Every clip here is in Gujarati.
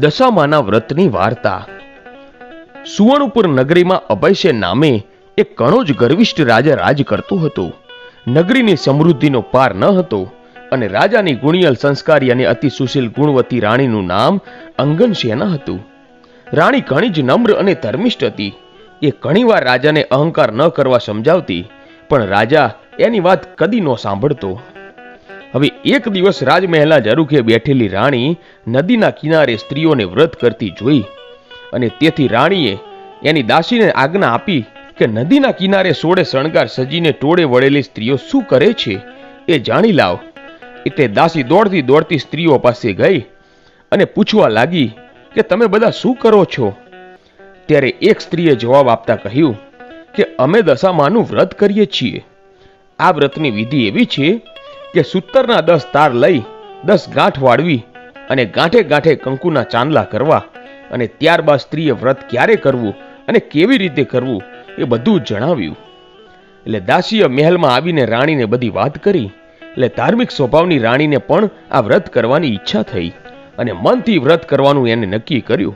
દશામાના વ્રતની વાર્તા. સુવર્ણપુર નગરીમાં અભયસે નામે એક ઘણો જ ગર્વિષ્ઠ રાજા રાજ કરતો હતો. નગરીની સમૃદ્ધિનો પાર ન હતો અને રાજાની ગુણિયલ સંસ્કારી અને અતિ સુશીલ ગુણવતી રાણીનું નામ અંગનસેના હતું. રાણી ઘણી જ નમ્ર અને ધર્મિષ્ઠ હતી. એ ઘણીવાર રાજાને અહંકાર ન કરવા સમજાવતી, પણ રાજા એની વાત કદી ન સાંભળતો. હવે એક દિવસ રાજમહેલના ઝરૂખે બેઠેલી રાણી નદીના કિનારે સ્ત્રીઓને વ્રત કરતી જોઈ અને તેથી રાણીએ એની દાસીને આજ્ઞા આપી કે નદીના કિનારે સોળે શણગાર સજીને ટોળે વળેલી સ્ત્રીઓ શું કરે છે એ જાણી લાવ. એટલે દાસી દોડતી દોડતી સ્ત્રીઓ પાસે ગઈ અને પૂછવા લાગી કે તમે બધા શું કરો છો? ત્યારે એક સ્ત્રીએ જવાબ આપતા કહ્યું કે અમે દશામાનું વ્રત કરીએ છીએ. આ વ્રતની વિધિ એવી છે કે સૂતરના 10 તાર લઈ 10 ગાંઠ વાળવી અને ગાંઠે ગાંઠે કંકુના ચાંદલા કરવા અને ત્યારબાદ સ્ત્રીએ વ્રત ક્યારે કરવું અને કેવી રીતે કરવું એ બધું જણાવ્યું. એટલે દાસીએ મહેલમાં આવીને રાણીને બધી વાત કરી. એટલે ધાર્મિક સ્વભાવની રાણીને પણ આ વ્રત કરવાની ઈચ્છા થઈ અને મનથી વ્રત કરવાનું એને નક્કી કર્યું.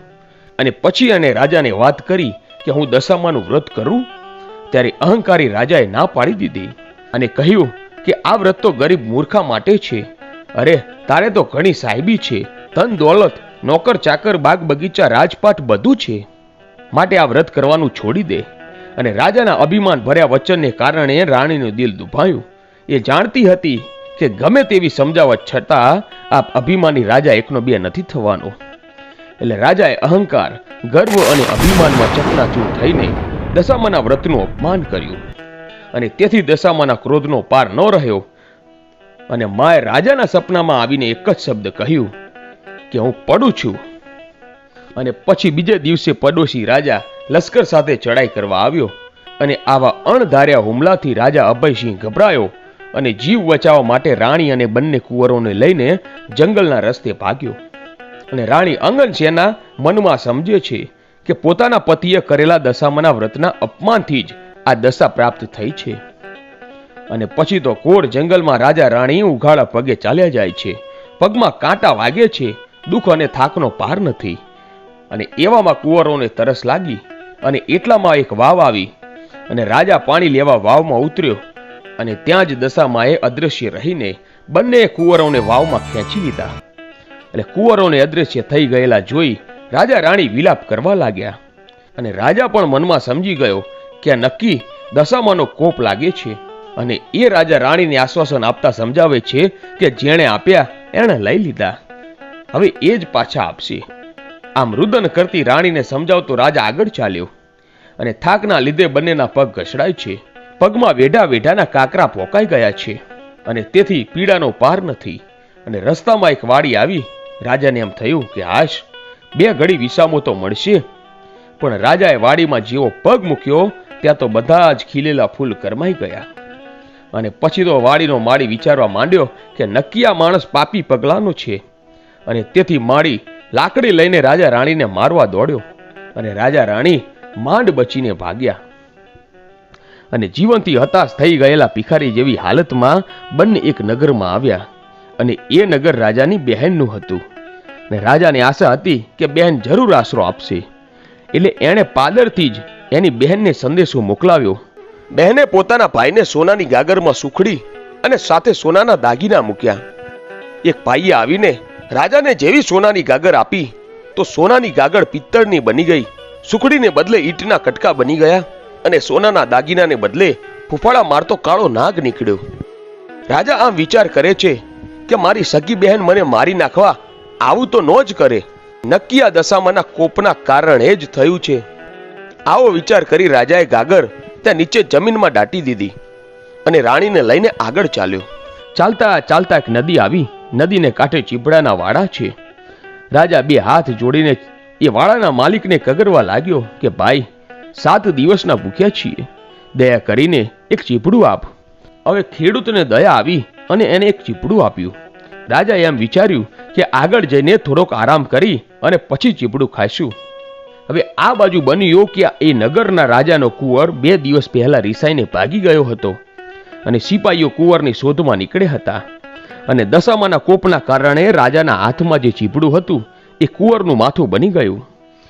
અને પછી એને રાજાને વાત કરી કે હું દશામાનું વ્રત કરું. ત્યારે અહંકારી રાજાએ ના પાડી દીધી અને કહ્યું કે આ વ્રત તો ગરીબ મૂર્ખા માટે છે. અરે તારે તો ઘણી સાહેબી છે, ધન દોલત, નોકર ચાકર, બાગ બગીચા, રાજપાટ બધું છે, માટે આ વ્રત કરવાનું છોડી દે. અને રાજાના અભિમાન ભર્યા વચનને કારણે રાણીનું દિલ દુભાયું. એ જાણતી હતી કે ગમે તેવી સમજાવટ છતાં આ અભિમાની રાજા એકનો બે નથી થવાનો. એટલે રાજાએ અહંકાર, ગર્વ અને અભિમાનમાં ચકનાચૂર થઈને દશામાના વ્રતનું અપમાન કર્યું. અને તેથી દશામાના ક્રોધનો પાર ન રહ્યો અને માએ રાજાના સપનામાં આવીને એક જ શબ્દ કહ્યું કે હું પડું છું. અને પછી બીજે દિવસે પડોશી રાજા લશ્કર સાથે ચડાઈ કરવા આવ્યો અને આવા અણધાર્યા હુમલાથી રાજા અભયસિંહ ગભરાયો અને જીવ બચાવવા માટે રાણી અને બંને કુંવરોને લઈને જંગલના રસ્તે ભાગ્યો. અને રાણી અંગનસેના મનમાં સમજે છે કે પોતાના પતિએ કરેલા દશામાના વ્રતના અપમાનથી જ આ દશા પ્રાપ્ત થઈ છે. અને પછી તો કોર જંગલમાં રાજા રાણી ઉઘાડા પગે ચાલ્યા જાય છે. પગમાં કાંટા વાગે છે, દુઃખ અને થાકનો પાર નથી. અને એવામાં કુંવરોને તરસ લાગી અને એટલામાં એક વાવ આવી અને રાજા પાણી લેવા વાવમાં ઉતર્યો અને ત્યાં જ દશામાએ અદ્રશ્ય રહીને બંને કુંવરોને વાવમાં ખેંચી લીધા. એટલે કુંવરોને અદ્રશ્ય થઈ ગયેલા જોઈ રાજા રાણી વિલાપ કરવા લાગ્યા. અને રાજા પણ મનમાં સમજી ગયો કે આ નક્કી દશામાનો કોપ લાગે છે. અને એ રાજા રાણીને આશ્વાસન આપતા સમજાવે છે કે જેણે આપ્યા એણે લઈ લીધા, હવે એ જ પાછા આપશે. આમ રુદન કરતી રાણીને સમજાવતો રાજા આગળ ચાલ્યો અને થાકના લીધે બંનેના પગ ઘસડાય છે. પગમાં વેઢા વેઢાના કાકરા પોકાઈ ગયા છે અને તેથી પીડાનો પાર નથી. અને રસ્તામાં એક વાડી આવી. રાજાને એમ થયું કે હાશ, 2 ઘડી વિસામો તો મળશે. પણ રાજાએ વાડીમાં જેવો પગ મૂક્યો ત્યાં તો બધા જ ખીલેલા ફૂલ કરમાઈ ગયા. અને પછી તો વાડીનો માળી વિચારવા માંડ્યો કે નક્કી આ માણસ પાપી પગલાનો છે. અને તેથી માળી લાકડી લઈને રાજા રાણીને મારવા દોડ્યો અને રાજા રાણી માંડ બચીને ભાગ્યા. અને જીવનથી હતાશ થઈ ગયેલા ભિખારી જેવી હાલતમાં બંને એક નગરમાં આવ્યા. અને એ નગર રાજાની બહેનનું હતું. ને રાજાને આશા હતી કે બહેન જરૂર આશરો આપશે. એટલે એણે પાદરથી જ એની બહેનને સંદેશો મોકલાવ્યો. બહેને પોતાના ભાઈને સોનાની ગાગરમાં સુખડી અને સાથે સોનાના દાગીના મૂક્યા. એક ભાઈએ આવીને રાજાને જેવી સોનાની ગાગર આપી તો સોનાની ગાગર પિત્તળની બની ગઈ, સુખડીને બદલે ઈંટના કટકા બની ગયા અને સોનાના દાગીનાને બદલે ફૂફાડા મારતો કાળો નાગ નીકળ્યો. રાજા આમ વિચાર કરે છે કે મારી સગી બહેન મને મારી નાખવા આવું તો ન જ કરે, નક્કી આ દશામાના કોપના કારણે જ થયું છે. આવો વિચાર કરી રાજાએ ગાગર ત્યાં નીચે જમીનમાં દાટી દીધી અને રાણીને લઈને આગળ ચાલ્યો. ચાલતા ચાલતા એક નદી આવી. નદીને કાંઠે ચીભડાના વાડા છે. રાજા 2 હાથ જોડીને એ વાડાના માલિકને કગરવા લાગ્યો કે ભાઈ, 7 દિવસના ભૂખ્યા છીએ, દયા કરીને એક ચીભડું આપ. હવે ખેડૂતને દયા આવી અને એને એક ચીભડું આપ્યું. રાજાએ એમ વિચાર્યું કે આગળ જઈને થોડોક આરામ કરી અને પછી ચીભડું ખાઈશું. હવે આ બાજુ બન્યું કે એ નગરના રાજાનો કુંવર 2 દિવસ પહેલા રિસાઈને ભાગી ગયો હતો અને સિપાહીઓ કુંવરની શોધમાં નીકળ્યા હતા. અને દશામાના કોપના કારણે રાજાના હાથમાં જે ચીભડું હતું એ કુંવરનું માથું બની ગયું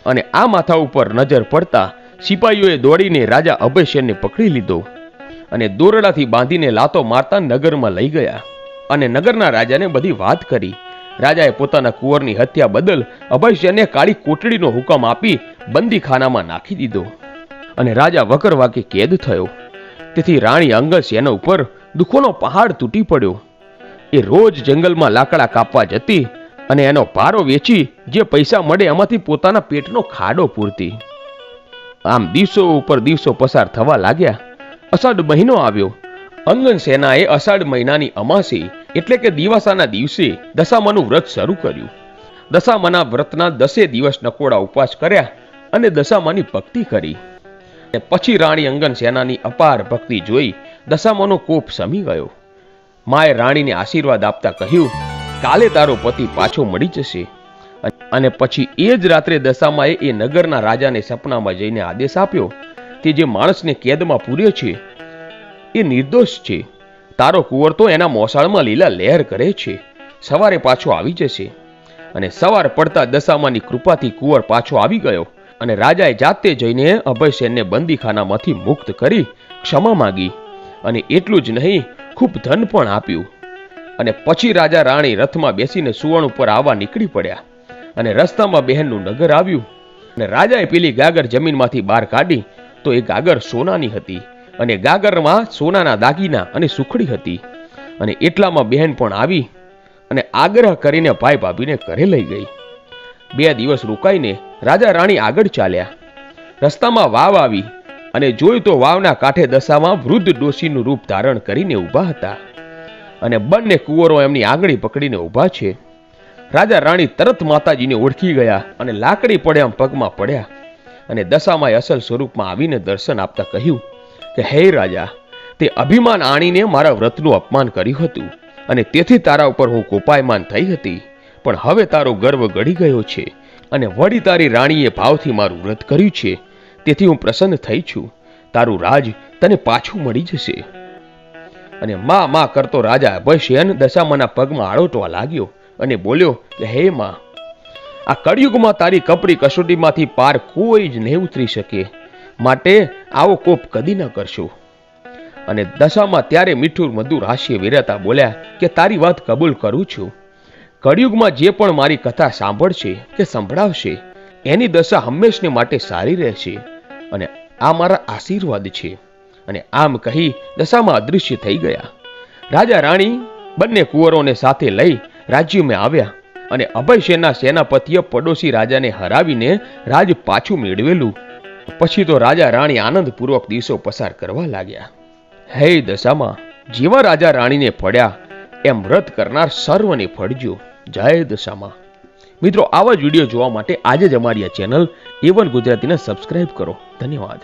અને આ માથા ઉપર નજર પડતા સિપાહીઓએ દોડીને રાજા અભયસેનને પકડી લીધો અને દોરડાથી બાંધીને લાતો મારતા નગરમાં લઈ ગયા અને નગરના રાજાને બધી વાત કરી. રાજાએ પોતાના કુંવરની હત્યા બદલ અભયસેનને કાળી કોટડીનો હુકમ આપી બંદીખાનામાં નાખી દીધો અને રાજા વકરવાકે કેદ થયો. તેથી રાણી અંગદસેના ઉપર દુઃખોનો પહાડ તૂટી પડ્યો. એ રોજ જંગલમાં લાકડા કાપવા જતી અને એનો ભારો વેચી જે પૈસા મળે એમાંથી પોતાના પેટનો ખાડો પૂરતી. આમ દિવસો ઉપર દિવસો પસાર થવા લાગ્યા. અષાઢ મહિનો આવ્યો. અંગદસેનાએ અષાઢ મહિનાની અમાસી એટલે કે દિવાસાના દિવસે દશામાનું વ્રત શરૂ કર્યું. દશામાના વ્રતના 10 દિવસ નકોડા ઉપવાસ કર્યા અને દશામાની ભક્તિ કરી. પછી રાણી અંગદસેનાની અપાર ભક્તિ જોઈ દશામાનો કોપ શમી ગયો. માએ રાણીને આશીર્વાદ આપતા કહ્યું, કાલે તારો પતિ પાછો મળી જશે. અને પછી એ જ રાત્રે દશામાએ એ નગરના રાજાને સપનામાં જઈને આદેશ આપ્યો, તે જે માણસને કેદમાં પૂર્યો છે એ નિર્દોષ છે. તારો કુંવર તો એના મોસાળમાં લીલા લહેર કરે છે. સવારે પાછો આવી જશે. અને સવાર પડતા દશામાની કૃપાથી કુંવર પાછો આવી ગયો અને રાજાએ જાતે જઈને અભયસેનને બંદીખાનામાંથી મુક્ત કરી ક્ષમા માંગી અને એટલું જ નહીં, ખૂબ ધન પણ આપ્યું. અને પછી રાજા રાણી રથમાં બેસીને સુવર્ણ ઉપર આવવા નીકળી પડ્યા અને રસ્તામાં બહેનનું નગર આવ્યું અને રાજાએ પેલી ગાગર જમીનમાંથી બહાર કાઢી તો એ ગાગર સોનાની હતી અને ગાગરમાં સોનાના દાગીના અને સુખડી હતી. અને એટલામાં બહેન પણ આવી અને આગ્રહ કરીને ભાઈ ભાભીને ઘરે લઈ ગઈ. 2 દિવસ રોકાઈને રાજા રાણી આગળ ચાલ્યા. રસ્તામાં વાવ આવી અને જોયું તો વાવના કાંઠે દશામાં વૃદ્ધ ડોશીનું રૂપ ધારણ કરીને ઊભા હતા અને બંને કુંવરો એમની આંગળી પકડીને ઊભા છે. રાજા રાણી તરત માતાજીને ઓળખી ગયા અને લાકડી પડે આમ પગમાં પડ્યા અને દશામાએ અસલ સ્વરૂપમાં આવીને દર્શન આપતા કહ્યું કે હે રાજા, તે અભિમાન આણીને મારા વ્રતનું અપમાન કર્યું હતું અને તેથી તારા ઉપર હું કોપાયમાન થઈ હતી. પણ હવે તારો ગર્વ ગળી ગયો છે અને વળી તારી રાણીએ ભાવથી મારું વ્રત કર્યું છે, તેથી હું પ્રસન્ન થઈ છું. તારું રાજ તને પાછું મળી જશે. અને માં કરતો રાજા અભયસેન દશામાના પગમાં આળોટવા લાગ્યો અને બોલ્યો કે હે માં, આ કળિયુગમાં તારી કપરી કસોટીમાંથી પાર કોઈ જ નહીં ઉતરી શકે, માટે આવો કોપ કદી ન કરશો. અને દશામાં ત્યારે મીઠું મધુર હાસ્ય વિરતા બોલ્યા કે તારી વાત કબૂલ કરું છું. કળિયુગમાં જે પણ મારી કથા સાંભળશે કે સંભળાવશે એની દશા હંમેશને માટે સારી રહેશે અને આ મારા આશીર્વાદ છે. અને આમ કહી દશામાં અદૃશ્ય થઈ ગયા. રાજા રાણી બંને કુંવરોને સાથે લઈ રાજ્યમાં આવ્યા અને અભયસેનના સેનાપતિએ પડોશી રાજાને હરાવીને રાજ પાછું મેળવેલું. પછી તો રાજા રાણી આનંદપૂર્વક દિવસો પસાર કરવા લાગ્યા. હે દશામાં, જેવા રાજા રાણીને ફળ્યા એમ વ્રત કરનાર સર્વને ફળજો. જય દશામાં. મિત્રો, આવા જ વિડીયો જોવા માટે આજે જ અમારી આ ચેનલ A1 ગુજરાતીને સબસ્ક્રાઇબ કરો. ધન્યવાદ.